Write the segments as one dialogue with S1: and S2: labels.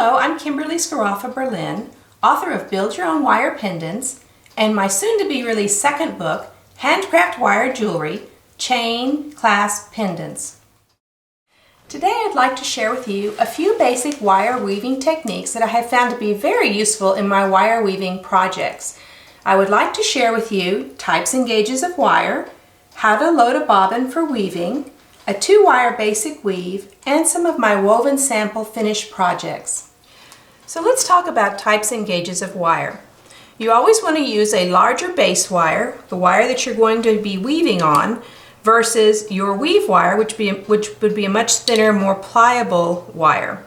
S1: Hello, I'm Kimberly Sciaraffa Berlin, author of Build Your Own Wire Pendants and my soon-to-be released second book, Handcraft Wire Jewelry, Chain-Clasps-Pendants. Today I'd like to share with you a few basic wire weaving techniques that I have found to be very useful in my wire weaving projects. I would like to share with you types and gauges of wire, how to load a bobbin for weaving, a 2-wire basic weave, and some of my woven sample finished projects. So let's talk about types and gauges of wire. You always want to use a larger base wire, the wire that you're going to be weaving on, versus your weave wire, which would be a much thinner, more pliable wire.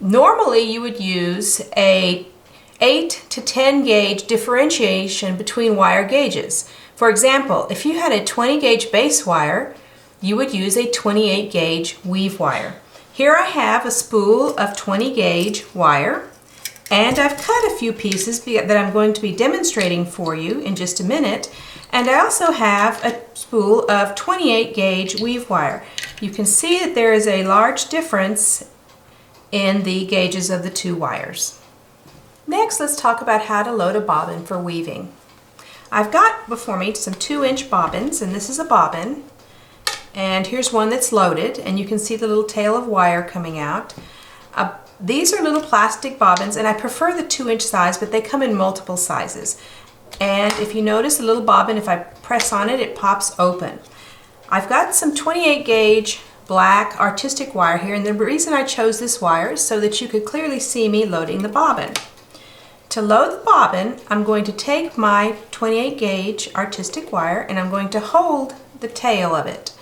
S1: Normally you would use a 8 to 10 gauge differentiation between wire gauges. For example, if you had a 20 gauge base wire, you would use a 28 gauge weave wire. Here I have a spool of 20 gauge wire, and I've cut a few pieces that I'm going to be demonstrating for you in just a minute. And I also have a spool of 28 gauge weave wire. You can see that there is a large difference in the gauges of the two wires. Next, let's talk about how to load a bobbin for weaving. I've got before me some 2-inch bobbins, and this is a bobbin. And here's one that's loaded, and you can see the little tail of wire coming out. These are little plastic bobbins, and I prefer the 2-inch size, but they come in multiple sizes. And if you notice the little bobbin, if I press on it, it pops open. I've got some 28 gauge black artistic wire here, and the reason I chose this wire is so that you could clearly see me loading the bobbin. To load the bobbin, I'm going to take my 28 gauge artistic wire and I'm going to hold the tail of it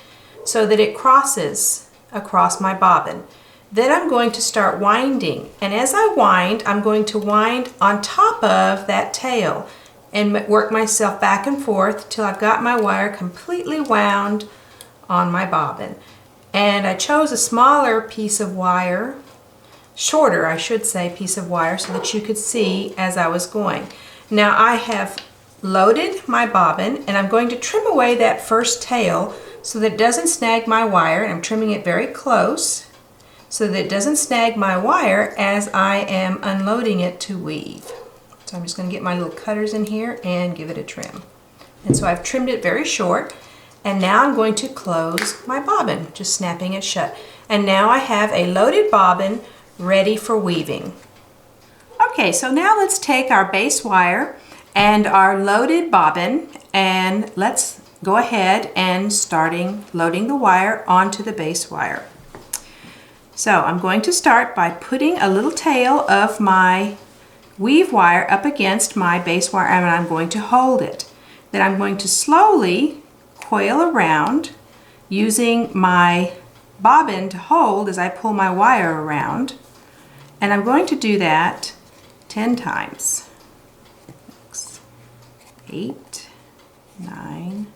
S1: so that it crosses across my bobbin. Then I'm going to start winding, and as I wind, I'm going to wind on top of that tail and work myself back and forth till I've got my wire completely wound on my bobbin. And I chose a smaller piece of wire, shorter I should say, piece of wire, so that you could see as I was going. Now I have loaded my bobbin, and I'm going to trim away that first tail so that it doesn't snag my wire, and I'm trimming it very close so that it doesn't snag my wire as I am unloading it to weave. So I'm just going to get my little cutters in here and give it a trim. And so I've trimmed it very short, and now I'm going to close my bobbin, just snapping it shut. And now I have a loaded bobbin ready for weaving. Okay, so now let's take our base wire and our loaded bobbin, and let's go ahead and loading the wire onto the base wire. So I'm going to start by putting a little tail of my weave wire up against my base wire, and I'm going to hold it. Then I'm going to slowly coil around using my bobbin to hold as I pull my wire around, and I'm going to do that 10 times. 6, 8, 9,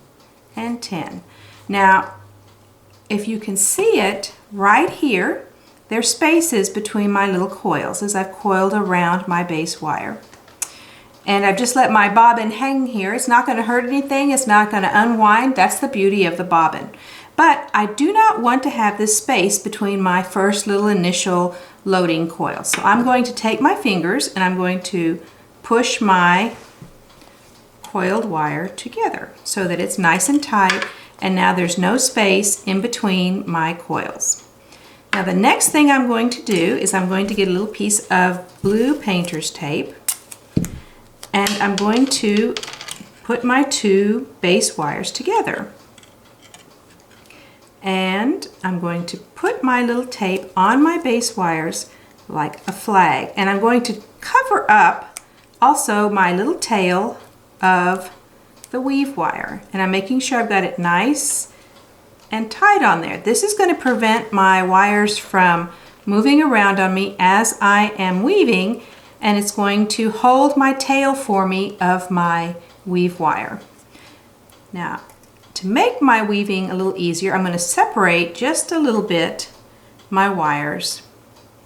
S1: and 10. Now, if you can see it right here, there's spaces between my little coils as I've coiled around my base wire. And I've just let my bobbin hang here. It's not going to hurt anything. It's not going to unwind. That's the beauty of the bobbin. But I do not want to have this space between my first little initial loading coil. So I'm going to take my fingers and I'm going to push my coiled wire together so that it's nice and tight, and now there's no space in between my coils. Now the next thing I'm going to do is I'm going to get a little piece of blue painter's tape, and I'm going to put my 2 base wires together. And I'm going to put my little tape on my base wires like a flag, and I'm going to cover up also my little tail of the weave wire, and I'm making sure I've got it nice and tight on there. This is going to prevent my wires from moving around on me as I am weaving, and it's going to hold my tail for me of my weave wire. Now, to make my weaving a little easier, I'm going to separate just a little bit my wires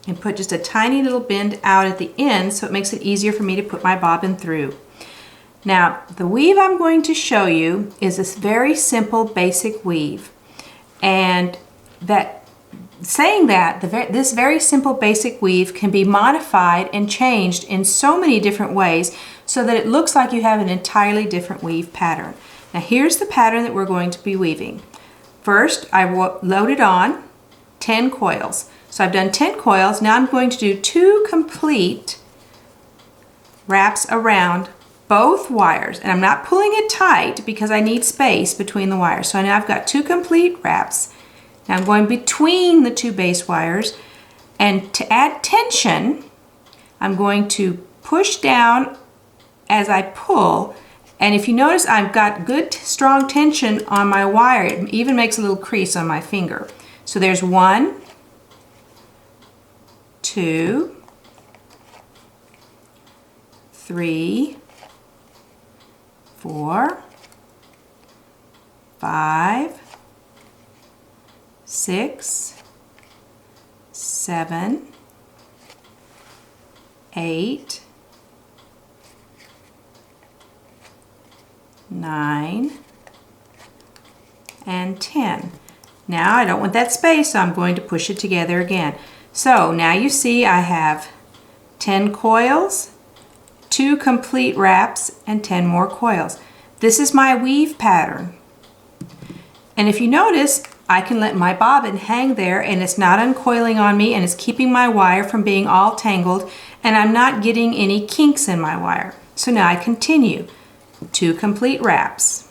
S1: and put just a tiny little bend out at the end so it makes it easier for me to put my bobbin through. Now, the weave I'm going to show you is this very simple basic weave, and that saying that this very simple basic weave can be modified and changed in so many different ways so that it looks like you have an entirely different weave pattern. Now here's the pattern that we're going to be weaving. First, I loaded on 10 coils. So I've done 10 coils. Now I'm going to do 2 complete wraps around both wires. And I'm not pulling it tight because I need space between the wires. So now I've got 2 complete wraps. Now I'm going between the 2 base wires. And to add tension, I'm going to push down as I pull. And if you notice, I've got good strong tension on my wire. It even makes a little crease on my finger. So there's 1, 2, 3, 4, 5, 6, 7, 8, 9, and 10. Now I don't want that space, so I'm going to push it together again. So now you see I have 10 coils, 2 complete wraps, and 10 more coils. This is my weave pattern. And if you notice, I can let my bobbin hang there and it's not uncoiling on me and it's keeping my wire from being all tangled, and I'm not getting any kinks in my wire. So now I continue. 2 complete wraps.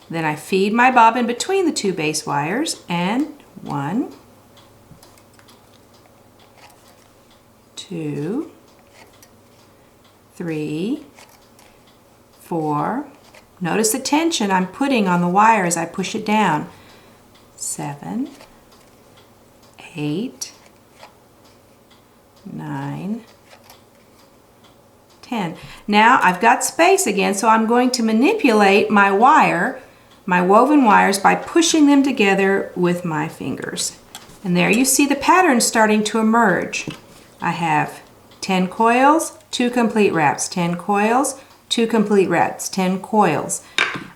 S1: Then I feed my bobbin between the 2 base wires, and 1, 2, 3, 4. Notice the tension I'm putting on the wire as I push it down. 7, 8, 9, 10. Now I've got space again, so I'm going to manipulate my wire, my woven wires, by pushing them together with my fingers. And there you see the pattern starting to emerge. I have 10 coils, 2 complete wraps, 10 coils, 2 complete wraps, 10 coils.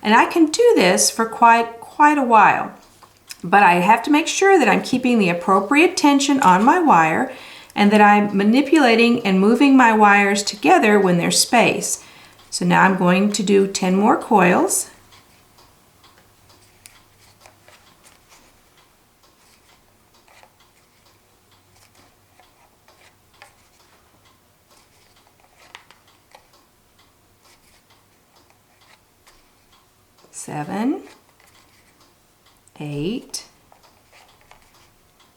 S1: And I can do this for quite a while. But I have to make sure that I'm keeping the appropriate tension on my wire and that I'm manipulating and moving my wires together when there's space. So now I'm going to do 10 more coils. Seven, 8,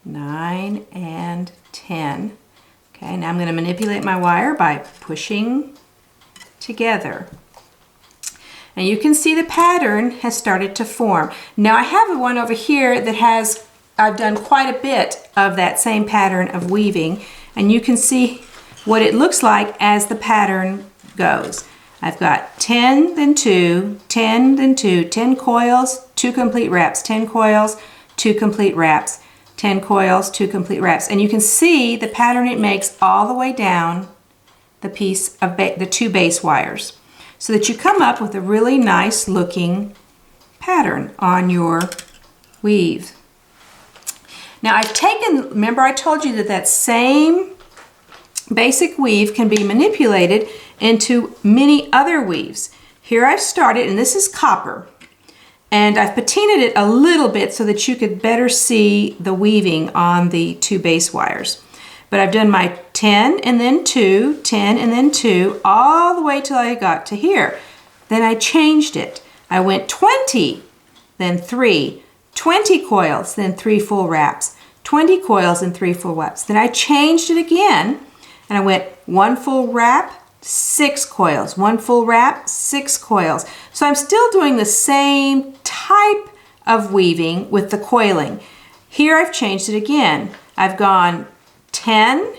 S1: 9, and 10. Okay, now I'm going to manipulate my wire by pushing together. And you can see the pattern has started to form. Now I have one over here that I've done quite a bit of that same pattern of weaving, and you can see what it looks like as the pattern goes. I've got 10, then 2, 10, then 2, 10 coils, 2 complete wraps, 10 coils, 2 complete wraps, 10 coils, 2 complete wraps. And you can see the pattern it makes all the way down the piece of the 2 base wires, so that you come up with a really nice looking pattern on your weave. Now I've taken, remember I told you that same basic weave can be manipulated into many other weaves. Here I've started, and this is copper, and I've patinaed it a little bit so that you could better see the weaving on the 2 base wires. But I've done my 10 and then 2, 10 and then 2, all the way till I got to here. Then I changed it. I went 20, then 3, 20 coils, then 3 full wraps, 20 coils and 3 full wraps. Then I changed it again, and I went 1 full wrap, 6 coils, 1 full wrap, 6 coils. So I'm still doing the same type of weaving with the coiling. Here I've changed it again. I've gone 10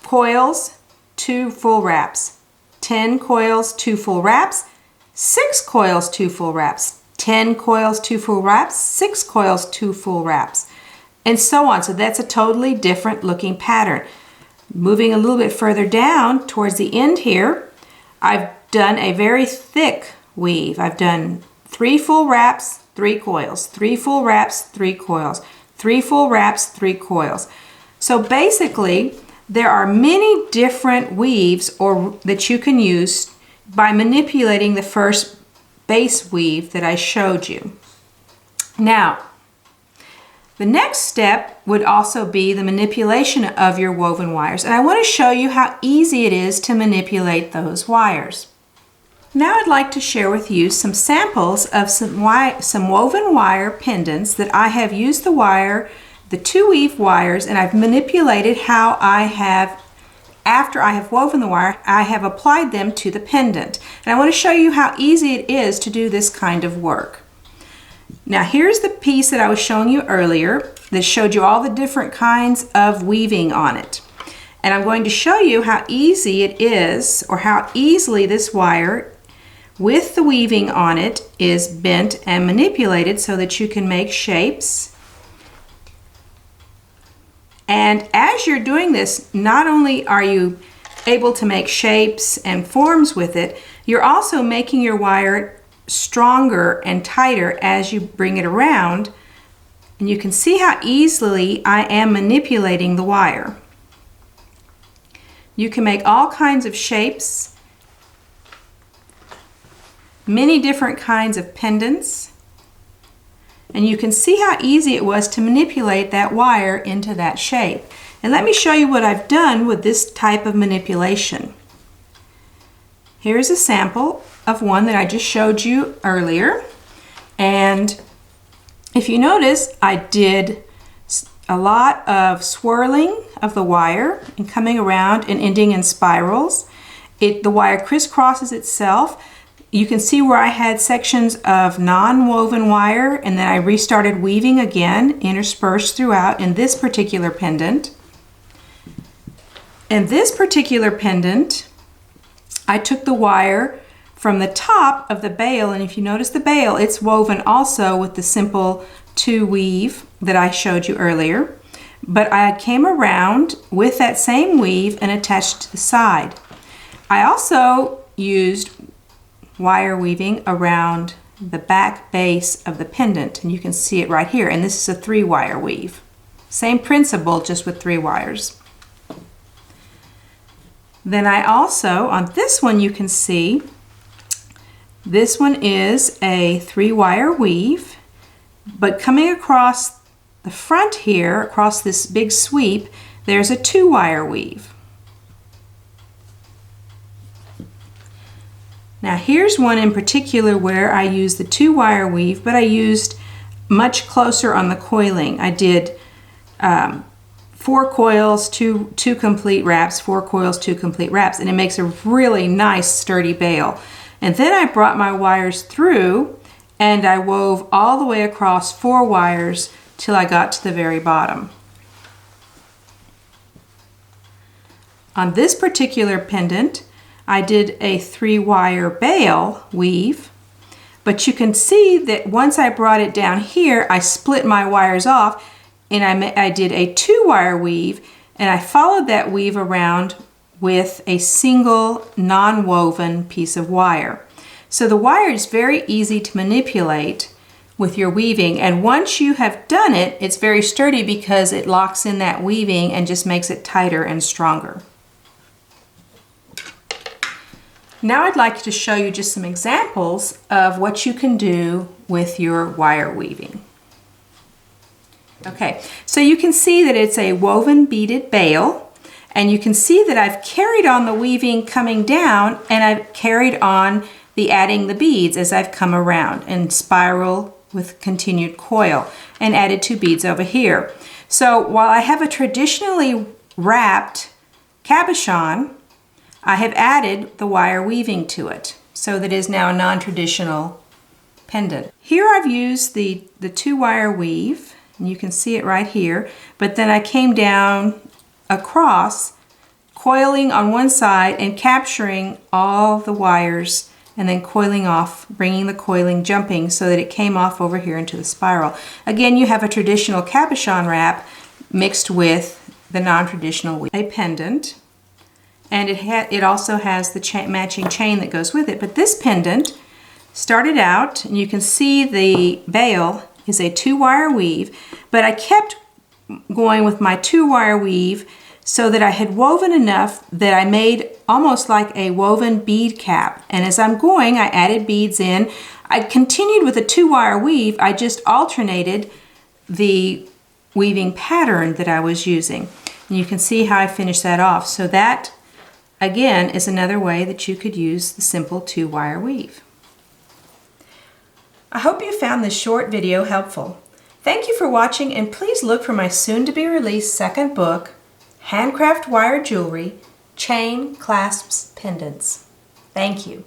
S1: coils, 2 full wraps, 10 coils, 2 full wraps, 6 coils, 2 full wraps, 10 coils, 2 full wraps, 6 coils, 2 full wraps, and so on. So that's a totally different looking pattern. Moving a little bit further down towards the end here, I've done a very thick weave. I've done 3 full wraps, 3 coils, 3 full wraps, 3 coils, 3 full wraps, 3 coils. So basically, there are many different weaves that you can use by manipulating the first base weave that I showed you. Now, the next step would also be the manipulation of your woven wires, and I want to show you how easy it is to manipulate those wires. Now I'd like to share with you some samples of some woven wire pendants that I have used the 2 weave wires, and I've manipulated how after I have woven the wire, I have applied them to the pendant. And I want to show you how easy it is to do this kind of work. Now here's the piece that I was showing you earlier that showed you all the different kinds of weaving on it. And I'm going to show you how easy it is, or how easily this wire with the weaving on it is bent and manipulated so that you can make shapes. And as you're doing this, not only are you able to make shapes and forms with it, you're also making your wire stronger and tighter as you bring it around. And you can see how easily I am manipulating the wire. You can make all kinds of shapes, many different kinds of pendants, and you can see how easy it was to manipulate that wire into that shape. And let me show you what I've done with this type of manipulation. Here's a sample of one that I just showed you earlier, and if you notice, I did a lot of swirling of the wire and coming around and ending in spirals. The wire crisscrosses itself. You can see where I had sections of non-woven wire, and then I restarted weaving again, interspersed throughout in this particular pendant. In this particular pendant, I took the wire from the top of the bale, and if you notice the bale, it's woven also with the simple 2 weave that I showed you earlier. But I came around with that same weave and attached to the side. I also used wire weaving around the back base of the pendant, and you can see it right here, and this is a 3 wire weave. Same principle, just with 3 wires. Then I also, on this one, you can see this one is a 3 wire weave, but coming across the front here, across this big sweep, there's a 2 wire weave. Now here's one in particular where I used the 2 wire weave, but I used much closer on the coiling. I did 4 coils, 2 complete wraps, 4 coils, 2 complete wraps, and it makes a really nice sturdy bale. And then I brought my wires through and I wove all the way across 4 wires till I got to the very bottom. On this particular pendant, I did a 3 wire bale weave, but you can see that once I brought it down here, I split my wires off and I did a 2 wire weave, and I followed that weave around with a single non-woven piece of wire. So the wire is very easy to manipulate with your weaving, and once you have done it, it's very sturdy because it locks in that weaving and just makes it tighter and stronger. Now I'd like to show you just some examples of what you can do with your wire weaving. Okay, so you can see that it's a woven beaded bale, and you can see that I've carried on the weaving coming down, and I've carried on the adding the beads as I've come around and spiral with continued coil and added 2 beads over here. So while I have a traditionally wrapped cabochon, I have added the wire weaving to it so that it is now a non-traditional pendant. Here I've used the 2 wire weave, and you can see it right here, but then I came down across, coiling on one side and capturing all the wires and then coiling off, bringing the coiling, jumping so that it came off over here into the spiral. Again, you have a traditional cabochon wrap mixed with the non-traditional weave. A pendant, and it also has the matching chain that goes with it. But this pendant, started out, and you can see the bail is a 2-wire weave, but I kept going with my 2-wire weave so that I had woven enough that I made almost like a woven bead cap. And as I'm going, I added beads in. I continued with a 2-wire weave. I just alternated the weaving pattern that I was using. And you can see how I finished that off. So that, again, is another way that you could use the simple 2-wire weave. I hope you found this short video helpful. Thank you for watching, and please look for my soon-to-be-released second book, Handcraft Wire Jewelry, Chain-Clasps-Pendants. Thank you.